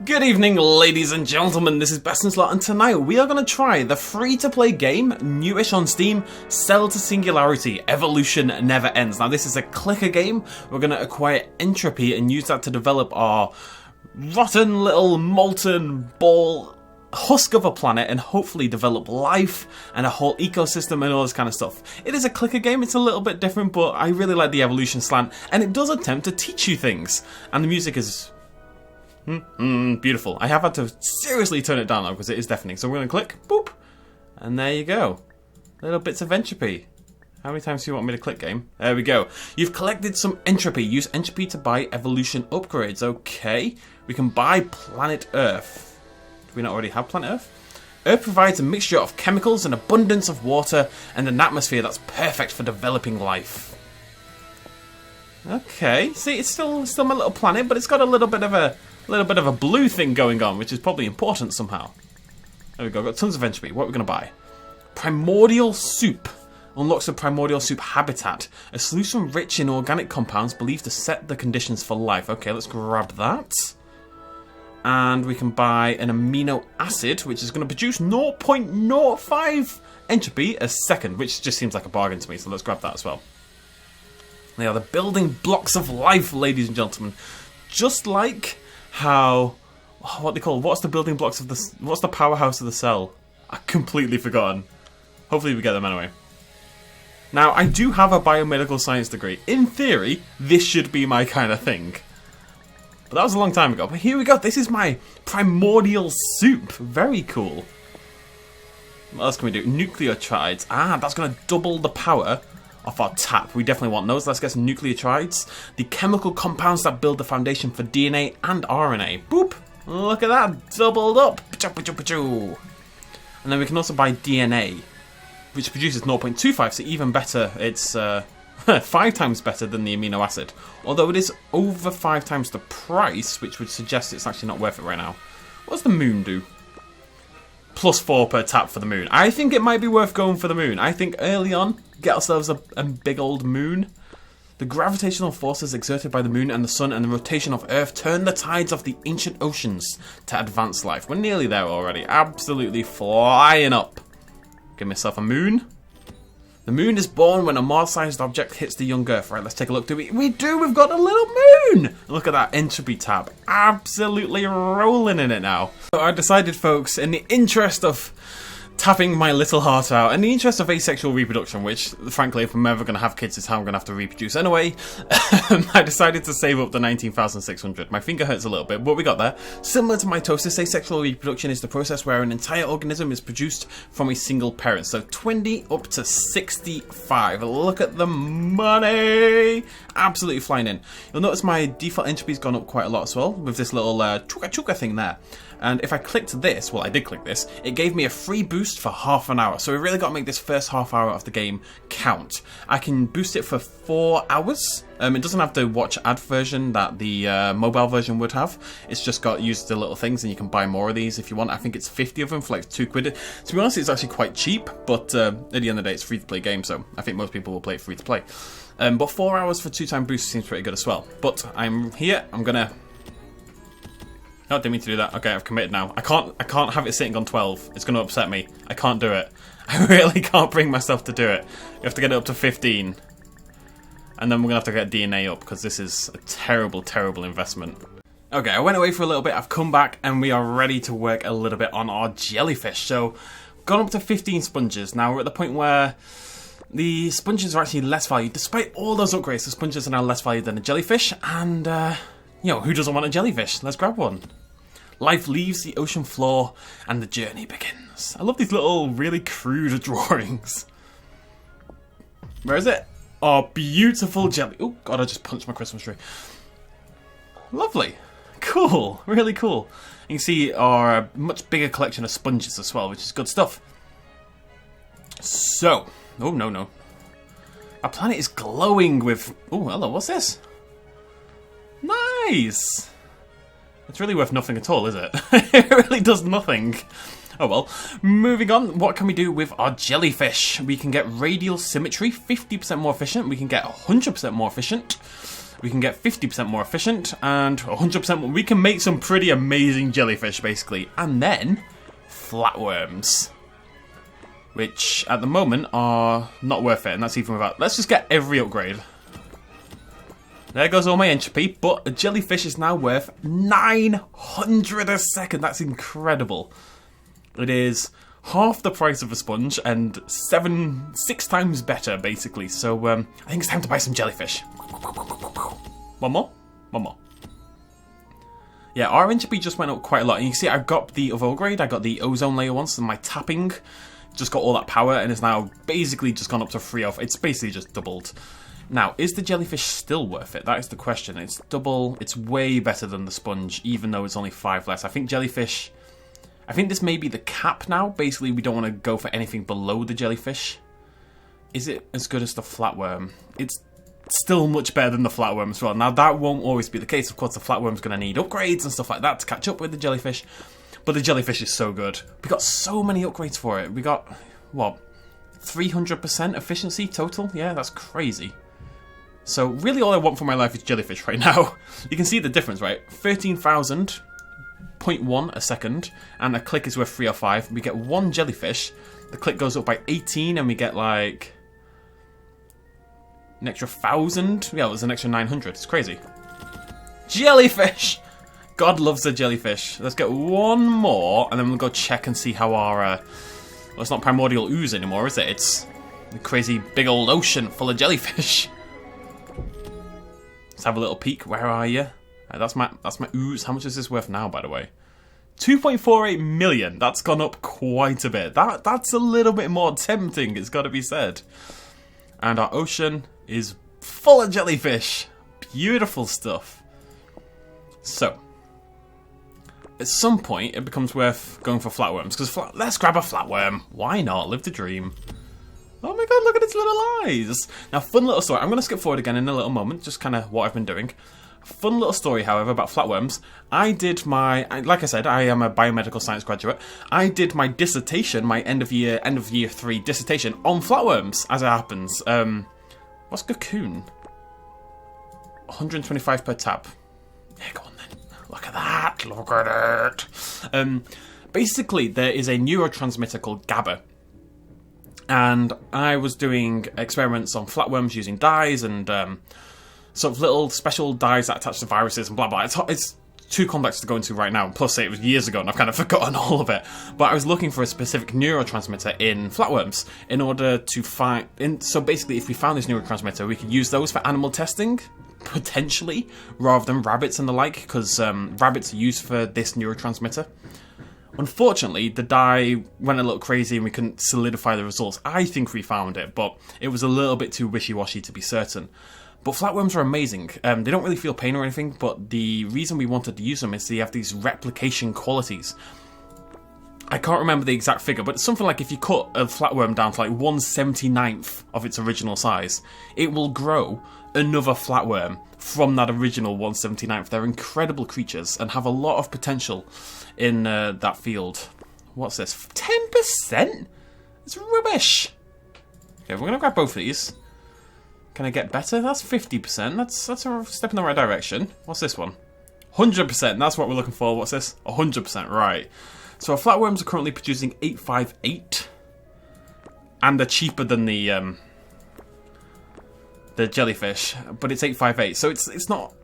Good evening, ladies and gentlemen, this is BestInSlot, and tonight we are going to try the free-to-play game, newish on Steam, Cell To Singularity, Evolution Never Ends. Now this is a clicker game. We're going to acquire entropy and use that to develop our rotten little molten ball husk of a planet and hopefully develop life and a whole ecosystem and all this kind of stuff. It is a clicker game, it's a little bit different, but I really like the evolution slant, and it does attempt to teach you things. And the music is beautiful. I have had to seriously turn it down though because it is deafening. So we're going to click, boop, and there you go. Little bits of entropy. How many times do you want me to click, game? There we go. You've collected some entropy. Use entropy to buy evolution upgrades. Okay. We can buy planet Earth. Do we not already have planet Earth? Earth provides a mixture of chemicals, an abundance of water, and an atmosphere that's perfect for developing life. Okay. See, it's still my little planet, but it's got a little bit of a blue thing going on, which is probably important somehow. There we go, got tons of entropy. What are we going to buy? Primordial soup. Unlocks the primordial soup habitat. A solution rich in organic compounds believed to set the conditions for life. Okay, let's grab that. And we can buy an amino acid, which is going to produce 0.05 entropy a second, which just seems like a bargain to me, so let's grab that as well. They are the building blocks of life, ladies and gentlemen. Just like how, what's the building blocks of the, what's the powerhouse of the cell? I've completely forgotten. Hopefully we get them anyway. Now, I do have a biomedical science degree. In theory, this should be my kind of thing. But that was a long time ago. But here we go, this is my primordial soup. Very cool. What else can we do? Nucleotides. Ah, that's going to double the power of our tap. We definitely want those. Let's get some nucleotides. The chemical compounds that build the foundation for DNA and RNA. Boop! Look at that, doubled up. And then we can also buy DNA, which produces 0.25, so even better. It's 5 times better than the amino acid. Although it is over 5 times the price, which would suggest it's actually not worth it right now. What does the moon do? +4 per tap for the moon. I think it might be worth going for the moon. I think early on, get ourselves a big old moon. The gravitational forces exerted by the moon and the sun and the rotation of Earth turn the tides of the ancient oceans to advance life. We're nearly there already. Absolutely flying up. Give myself a moon. The moon is born when a Mars-sized object hits the young Earth. Right, let's take a look. We do. We've got a little moon. Look at that entropy tab. Absolutely rolling in it now. So I decided, folks, in the interest of tapping my little heart out, in the interest of asexual reproduction, which, frankly, if I'm ever going to have kids, is how I'm going to have to reproduce anyway, I decided to save up the 19,600. My finger hurts a little bit, but we got there. Similar to mitosis, asexual reproduction is the process where an entire organism is produced from a single parent. So 20 up to 65. Look at the money! Absolutely flying in. You'll notice my default entropy's gone up quite a lot as well, with this little chuka thing there. And if I clicked this, well, I did click this, it gave me a free boost for half an hour. So we really got to make this first half hour of the game count. I can boost it for 4 hours. It doesn't have the watch ad version that the mobile version would have. It's just got use the little things, and you can buy more of these if you want. I think it's 50 of them for like £2. To be honest, it's actually quite cheap, but at the end of the day, it's a free-to-play game, so I think most people will play it free-to-play. But 4 hours for 2-time boost seems pretty good as well. But I'm here, I'm gonna... No, didn't mean to do that. Okay, I've committed now. I can't have it sitting on 12. It's going to upset me. I can't do it. I really can't bring myself to do it. You have to get it up to 15. And then we're going to have to get DNA up, because this is a terrible, terrible investment. Okay, I went away for a little bit. I've come back, and we are ready to work a little bit on our jellyfish. So, gone up to 15 sponges. Now, we're at the point where the sponges are actually less valued. Despite all those upgrades, the sponges are now less valued than a jellyfish. And, you know, who doesn't want a jellyfish? Let's grab one. Life leaves the ocean floor and the journey begins. I love these little really crude drawings. Where is it? Oh, beautiful jelly. Oh, God, I just punched my Christmas tree. Lovely. Cool. Really cool. You can see our much bigger collection of sponges as well, which is good stuff. So. Oh, no. Our planet is glowing with... Oh, hello, what's this? Nice. It's really worth nothing at all, is it? It really does nothing. Oh well. Moving on, what can we do with our jellyfish? We can get radial symmetry, 50% more efficient. We can get 100% more efficient. we can get 50% more efficient, and 100% more. We can make some pretty amazing jellyfish, basically. And then, flatworms. Which, at the moment, are not worth it, and that's even without... Let's just get every upgrade. There goes all my entropy, but a jellyfish is now worth 900 a second. That's incredible. It is half the price of a sponge and 6 times better, basically. So I think it's time to buy some jellyfish. One more? One more. Yeah, our entropy just went up quite a lot. And you can see I got the other upgrade. I got the ozone layer once, and my tapping just got all that power, and it's now basically just gone up to 3 off. It's basically just doubled. Now, is the jellyfish still worth it? That is the question. It's double. It's way better than the sponge, even though it's only 5 less. I think jellyfish... I think this may be the cap now. Basically, we don't want to go for anything below the jellyfish. Is it as good as the flatworm? It's still much better than the flatworm as well. Now, that won't always be the case. Of course, the flatworm's going to need upgrades and stuff like that to catch up with the jellyfish. But the jellyfish is so good. We got so many upgrades for it. We got, what, 300% efficiency total? Yeah, that's crazy. So, really all I want for my life is jellyfish right now. You can see the difference, right? 13,000.1 a second, and a click is worth 3 or 5. We get 1 jellyfish. The click goes up by 18, and we get like an extra 1,000. Yeah, it was an extra 900. It's crazy. Jellyfish! God loves a jellyfish. Let's get 1 more, and then we'll go check and see how our... well, it's not primordial ooze anymore, is it? It's a crazy big old ocean full of jellyfish. Let's have a little peek. Where are you? That's my ooze. How much is this worth now, by the way? 2.48 million. That's gone up quite a bit. That's a little bit more tempting, it's got to be said. And our ocean is full of jellyfish. Beautiful stuff. So, at some point, it becomes worth going for flatworms. Because let's grab a flatworm. Why not? Live the dream. Oh my god, look at its little eyes. Now, fun little story. I'm going to skip forward again in a little moment. Just kind of what I've been doing. Fun little story, however, about flatworms. I did like I said, I am a biomedical science graduate. I did my dissertation, my end of year 3 dissertation on flatworms, as it happens. What's cocoon? 125 per tap. Yeah, go on then. Look at that. Look at it. Basically, there is a neurotransmitter called GABA. And I was doing experiments on flatworms using dyes and sort of little special dyes that attach to viruses and blah blah. It's too complex to go into right now. Plus, it was years ago and I've kind of forgotten all of it. But I was looking for a specific neurotransmitter in flatworms in order to find... So basically, if we found this neurotransmitter, we could use those for animal testing, potentially, rather than rabbits and the like, because rabbits are used for this neurotransmitter. Unfortunately, the dye went a little crazy and we couldn't solidify the results. I think we found it, but it was a little bit too wishy-washy to be certain. But flatworms are amazing. They don't really feel pain or anything, but the reason we wanted to use them is they have these replication qualities. I can't remember the exact figure, but it's something like if you cut a flatworm down to like 1/79th of its original size, it will grow another flatworm from that original 1/79th. They're incredible creatures and have a lot of potential in that field. What's this? 10%? It's rubbish. Okay, we're going to grab both of these. Can I get better? That's 50%. That's a step in the right direction. What's this one? 100%. That's what we're looking for. What's this? 100%. Right. So our flatworms are currently producing 858. And they're cheaper than the jellyfish. But it's 858. So it's not...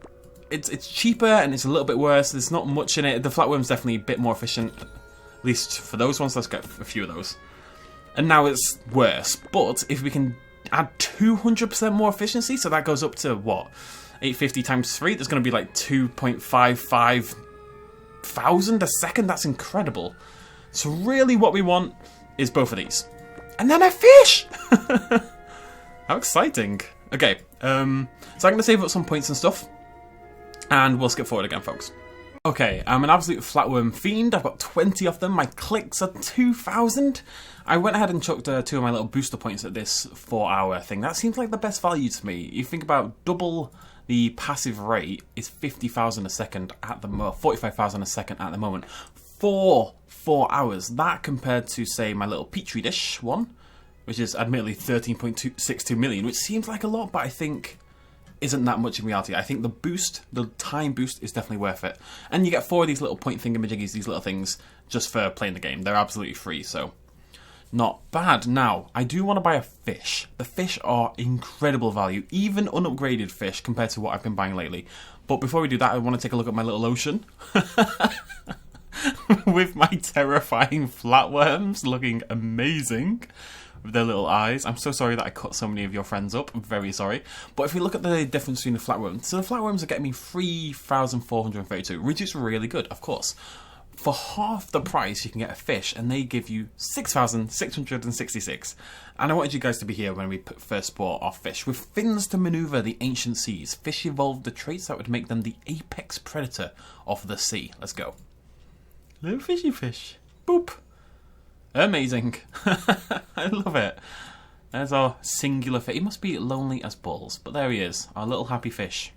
It's cheaper and it's a little bit worse. There's not much in it. The flatworm's definitely a bit more efficient. At least for those ones. Let's get a few of those. And now it's worse. But if we can add 200% more efficiency, so that goes up to what? 850 times 3? There's going to be like 2.55 thousand a second. That's incredible. So really what we want is both of these. And then a fish! How exciting. Okay, so I'm going to save up some points and stuff. And we'll skip forward again, folks. Okay, I'm an absolute flatworm fiend. I've got 20 of them. My clicks are 2,000. I went ahead and chucked 2 of my little booster points at this 4-hour thing. That seems like the best value to me. You think about double the passive rate is 50,000 a second at the moment, 45,000 a second at the moment. For 4 hours. That compared to, say, my little petri dish one, which is admittedly 13.62 million, which seems like a lot, but I think isn't that much in reality. I think the boost, the time boost, is definitely worth it. And you get 4 of these little point thingamajiggies, these little things, just for playing the game. They're absolutely free, so not bad. Now, I do want to buy a fish. The fish are incredible value, even unupgraded fish compared to what I've been buying lately. But before we do that, I want to take a look at my little ocean. With my terrifying flatworms looking amazing with their little eyes. I'm so sorry that I cut so many of your friends up. I'm very sorry. But if we look at the difference between the flatworms, so the flatworms are getting me 3,432, which is really good, of course. For half the price, you can get a fish, and they give you 6,666. And I wanted you guys to be here when we first bought our fish. With fins to maneuver the ancient seas, fish evolved the traits that would make them the apex predator of the sea. Let's go. Little fishy fish. Boop. Amazing. I love it. There's our singular fish. He must be lonely as balls, but there he is, our little happy fish.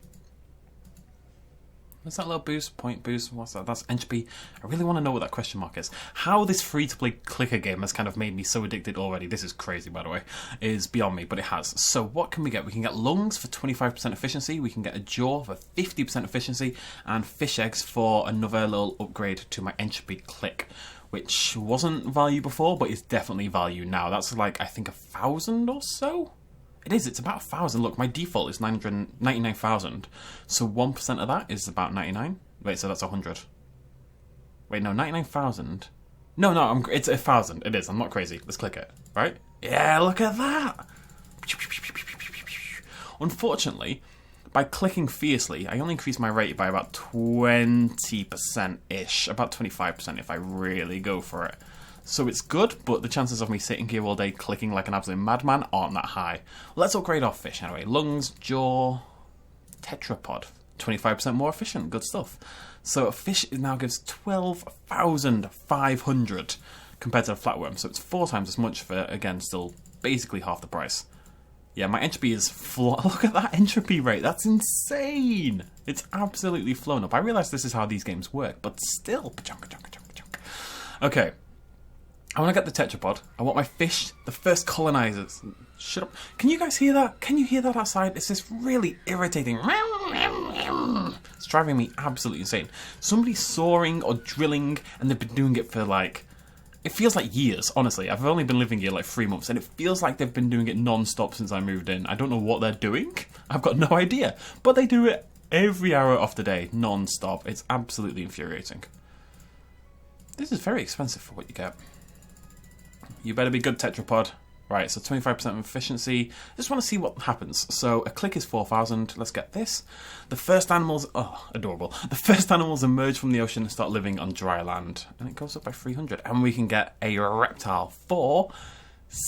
What's that little boost? Point boost? What's that? That's entropy. I really want to know what that question mark is. How this free-to-play clicker game has kind of made me so addicted already, this is crazy by the way, is beyond me, but it has. So what can we get? We can get lungs for 25% efficiency, we can get a jaw for 50% efficiency, and fish eggs for another little upgrade to my entropy click, which wasn't value before, but is definitely value now. That's like, I think, 1,000 or so? It is, it's about 1,000. Look, my default is 999,000. So 1% of that is about 99. Wait, so that's 100. Wait, no, 99,000. No, it's 1,000. It is, I'm not crazy. Let's click it, right? Yeah, look at that. Unfortunately, by clicking fiercely, I only increase my rate by about 20%-ish. About 25% if I really go for it. So it's good, but the chances of me sitting here all day clicking like an absolute madman aren't that high. Let's upgrade our fish anyway. Lungs, jaw, tetrapod. 25% more efficient. Good stuff. So a fish now gives 12,500 compared to a flatworm. So it's 4 times as much for, again, still basically half the price. Yeah, my entropy is look at that entropy rate. That's insane. It's absolutely flown up. I realise this is how these games work, but still. Okay. I want to get the tetrapod. I want my fish, the first colonizers. Shut up. Can you guys hear that? Can you hear that outside? It's this really irritating. It's driving me absolutely insane. Somebody's sawing or drilling, and they've been doing it for like, it feels like years, honestly. I've only been living here like 3 months, and it feels like they've been doing it non-stop since I moved in. I don't know what they're doing. I've got no idea. But they do it every hour of the day, non-stop. It's absolutely infuriating. This is very expensive for what you get. You better be good, tetrapod. Right, so 25% efficiency. Just want to see what happens. So a click is 4,000. Let's get this. The first animals, oh, adorable. The first animals emerge from the ocean and start living on dry land. And it goes up by 300. And we can get a reptile for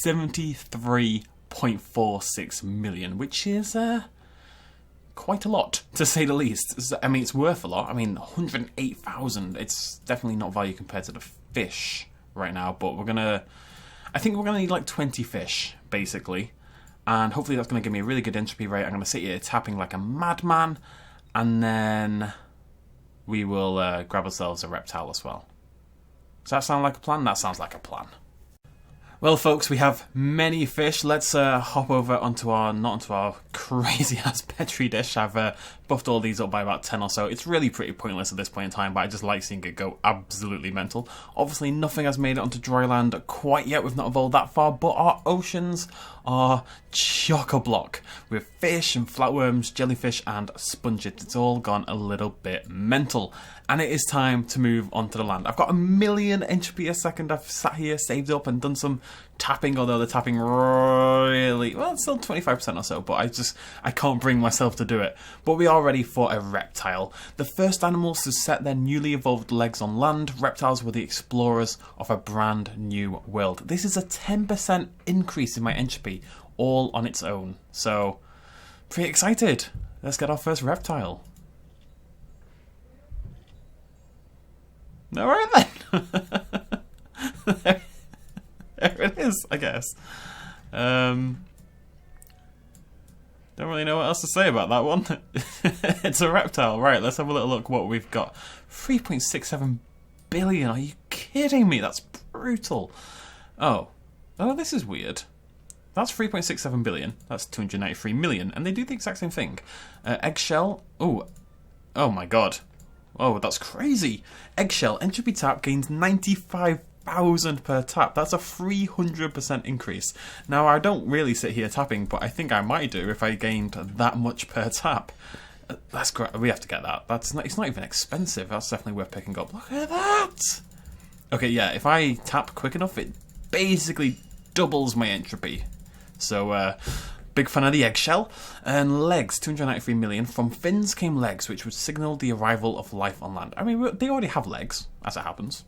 73.46 million, which is quite a lot, to say the least. I mean, it's worth a lot. I mean, 108,000. It's definitely not value compared to the fish right now, but I think we're going to need like 20 fish, basically. And hopefully that's going to give me a really good entropy rate. I'm going to sit here tapping like a madman. And then we will grab ourselves a reptile as well. Does that sound like a plan? That sounds like a plan. Well, folks, we have many fish. Let's hop over onto not onto our crazy-ass Petri dish. I've buffed all these up by about 10 or so. It's really pretty pointless at this point in time, but I just like seeing it go absolutely mental. Obviously, nothing has made it onto dry land quite yet. We've not evolved that far, but our oceans are chock-a-block with fish and flatworms, jellyfish and sponges. It's all gone a little bit mental. And it is time to move on to the land. I've got 1,000,000 entropy a second. I've sat here, saved up, and done some tapping, although the tapping really, well, it's still 25% or so, but I can't bring myself to do it. But we are ready for a reptile. The first animals to set their newly evolved legs on land. Reptiles were the explorers of a brand new world. This is a 10% increase in my entropy, all on its own. So, pretty excited. Let's get our first reptile. Alright then. There it is, I guess. Don't really know what else to say about that one. It's a reptile. Right, let's have a little look what we've got. 3.67 billion. Are you kidding me? That's brutal. Oh, this is weird. That's 3.67 billion. That's 293 million. And they do the exact same thing. Eggshell. Oh my god. Oh, that's crazy. Eggshell entropy tap gains 95,000 per tap. That's a 300% increase. Now, I don't really sit here tapping, but I think I might do if I gained that much per tap. That's great. We have to get that. It's not even expensive. That's definitely worth picking up. Look at that. Okay, yeah, if I tap quick enough, it basically doubles my entropy. So, big fan of the eggshell. And legs, 293 million. From fins came legs, which would signal the arrival of life on land. I mean, they already have legs, as it happens.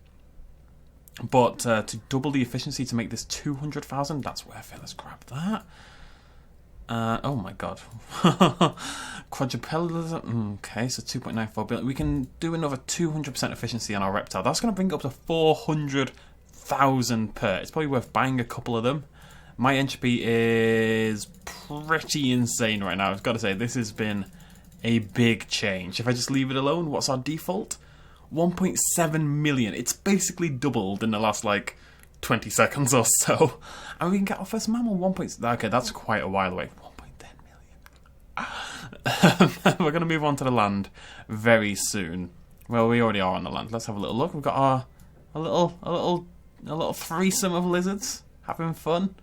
But to double the efficiency to make this 200,000, that's worth it. Let's grab that. Oh my god. Quadrupedalism. Okay, so 2.94 billion. We can do another 200% efficiency on our reptile. That's going to bring it up to 400,000 per. It's probably worth buying a couple of them. My entropy is pretty insane right now. I've got to say, this has been a big change. If I just leave it alone, what's our default? 1.7 million. It's basically doubled in the last, 20 seconds or so. And we can get our first mammal. Okay, that's quite a while away. 1.10 million. We're going to move on to the land very soon. Well, we already are on the land. Let's have a little look. We've got a little threesome of lizards having fun.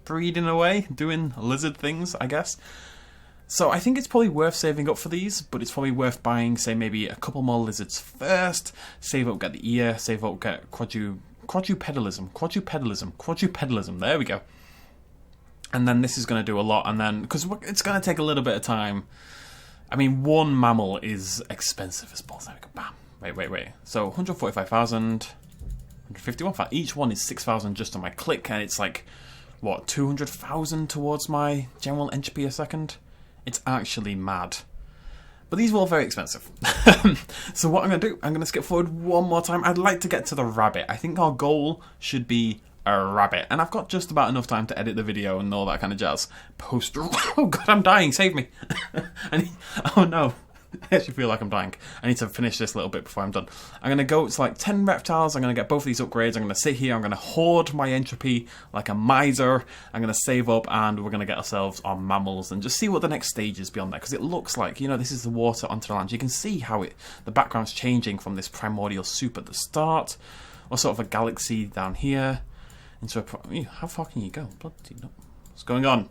Breeding away, doing lizard things, I guess. So I think it's probably worth saving up for these, but it's probably worth buying, say, maybe a couple more lizards first. Save up, get the ear. Save up, get quadrupedalism. There we go. And then this is going to do a lot, and then because it's going to take a little bit of time. I mean, one mammal is expensive as balls. There we go. Bam. Wait. So 145,000, 151,000. Each one is 6,000 just on my click, and it's like, what, 200,000 towards my general entropy a second? It's actually mad. But these were all very expensive. So what I'm going to do, I'm going to skip forward one more time. I'd like to get to the rabbit. I think our goal should be a rabbit. And I've got just about enough time to edit the video and all that kind of jazz. Post... Oh god, I'm dying. Save me. Oh no. I actually feel like I'm dying. I need to finish this little bit before I'm done. I'm going to go, it's like 10 reptiles. I'm going to get both of these upgrades. I'm going to sit here. I'm going to hoard my entropy like a miser. I'm going to save up and we're going to get ourselves our mammals and just see what the next stage is beyond that. Because it looks like, this is the water onto the land. You can see how the background's changing from this primordial soup at the start, or sort of a galaxy down here, into a... How far can you go? Bloody no. What's going on?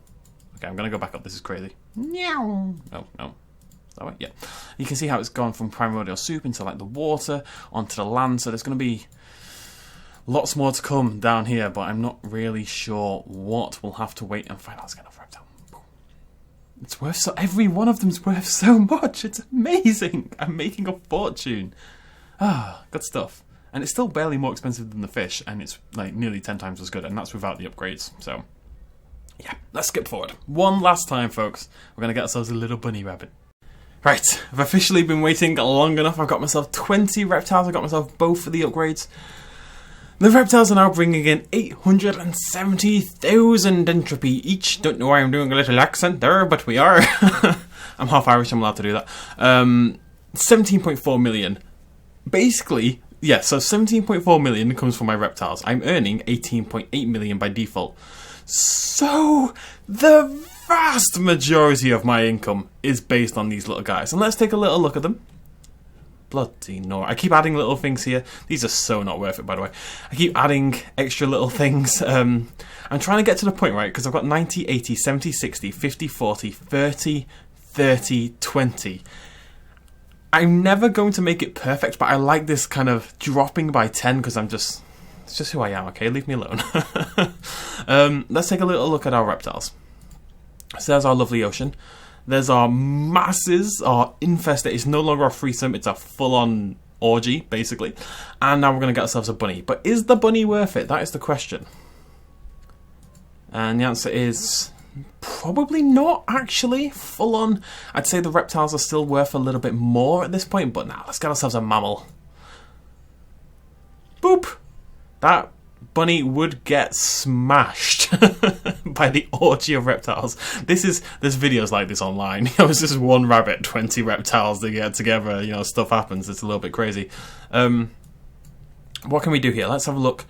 Okay, I'm going to go back up. This is crazy. Meow. No. That way? Yeah. You can see how it's gone from primordial soup into the water onto the land. So there's going to be lots more to come down here, but I'm not really sure what. We'll have to wait and find out. Let's get another reptile. It's worth so. Every one of them's worth so much. It's amazing. I'm making a fortune. Good stuff. And it's still barely more expensive than the fish, and it's nearly 10 times as good, and that's without the upgrades. So yeah, let's skip forward one last time, folks. We're going to get ourselves a little bunny rabbit. Right, I've officially been waiting long enough. I've got myself 20 reptiles. I've got myself both of the upgrades. The reptiles are now bringing in 870,000 entropy each. Don't know why I'm doing a little accent there, but we are. I'm half Irish, I'm allowed to do that. 17.4 million. Basically, yeah, so 17.4 million comes from my reptiles. I'm earning 18.8 million by default. So, the vast majority of my income is based on these little guys. And let's take a little look at them. Bloody no. I keep adding little things here. These are so not worth it, by the way. I keep adding extra little things. I'm trying to get to the point, right? Because I've got 90, 80, 70, 60, 50, 40, 30, 30, 20. I'm never going to make it perfect, but I like this kind of dropping by 10 because it's just who I am, okay? Leave me alone. Let's take a little look at our reptiles. So there's our lovely ocean. There's our masses, our infested. It's no longer a threesome, it's a full-on orgy, basically. And now we're going to get ourselves a bunny. But is the bunny worth it? That is the question. And the answer is probably not, actually. Full-on. I'd say the reptiles are still worth a little bit more at this point, but now let's get ourselves a mammal. Boop! That bunny would get smashed by the orgy of reptiles. There's videos like this online. It's just one rabbit, 20 reptiles that get together. Stuff happens. It's a little bit crazy. What can we do here? Let's have a look.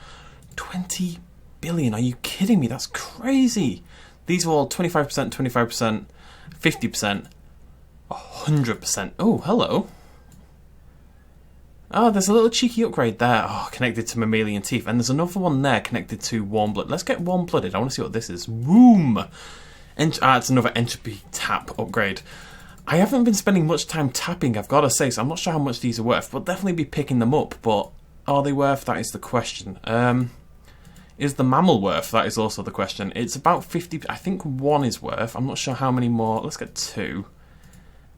20 billion. Are you kidding me? That's crazy. These are all 25%, 25%, 50%, 100%. Oh, hello. Oh, there's a little cheeky upgrade there. Oh, connected to mammalian teeth. And there's another one there connected to warm blood. Let's get warm-blooded. I want to see what this is. Boom! It's another entropy tap upgrade. I haven't been spending much time tapping, I've got to say, so I'm not sure how much these are worth. We'll definitely be picking them up, but are they worth? That is the question. Is the mammal worth? That is also the question. It's about 50... I think one is worth. I'm not sure how many more. Let's get two.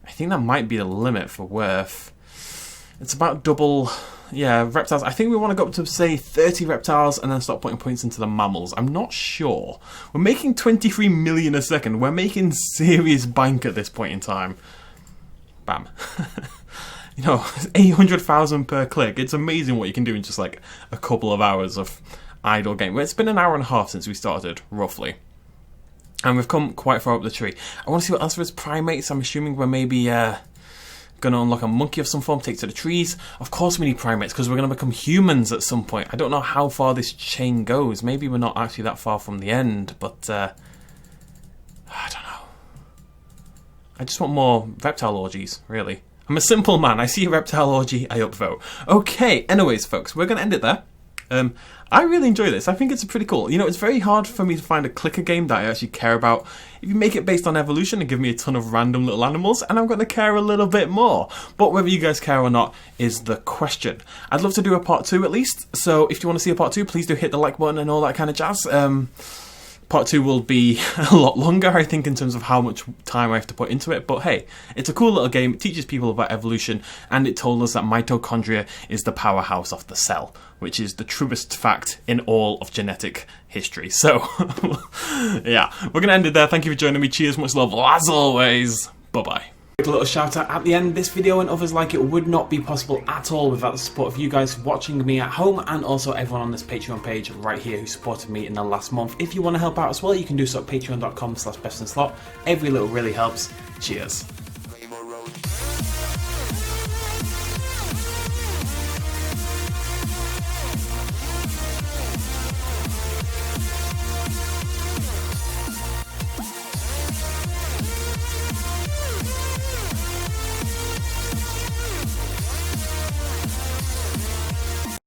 I think that might be the limit for worth. It's about double... Yeah, reptiles. I think we want to go up to, say, 30 reptiles and then start putting points into the mammals. I'm not sure. We're making 23 million a second. We're making serious bank at this point in time. Bam. You know, 800,000 per click. It's amazing what you can do in just like a couple of hours of idle game. Well, it's been an hour and a half since we started, roughly. And we've come quite far up the tree. I want to see what else there is. Primates. I'm assuming we're maybe... going to unlock a monkey of some form, take to the trees. Of course we need primates, because we're going to become humans at some point. I don't know how far this chain goes. Maybe we're not actually that far from the end, but I don't know. I just want more reptile orgies, really. I'm a simple man. I see a reptile orgy, I upvote. Okay, anyways, folks, we're going to end it there. I really enjoy this. I think it's pretty cool. You know, it's very hard for me to find a clicker game that I actually care about. If you make it based on evolution and give me a ton of random little animals, and I'm going to care a little bit more. But whether you guys care or not is the question. I'd love to do a part 2 at least, so if you want to see a part 2, please do hit the like button and all that kind of jazz. Part 2 will be a lot longer, I think, in terms of how much time I have to put into it. But hey, it's a cool little game. It teaches people about evolution, and it told us that mitochondria is the powerhouse of the cell, which is the truest fact in all of genetic history. So, yeah, we're going to end it there. Thank you for joining me. Cheers, much love, as always. Bye-bye. Quick little shout out at the end. This video and others like it would not be possible at all without the support of you guys watching me at home, and also everyone on this Patreon page right here who supported me in the last month. If you want to help out as well, you can do so at patreon.com/bestinslot. Every little really helps. Cheers.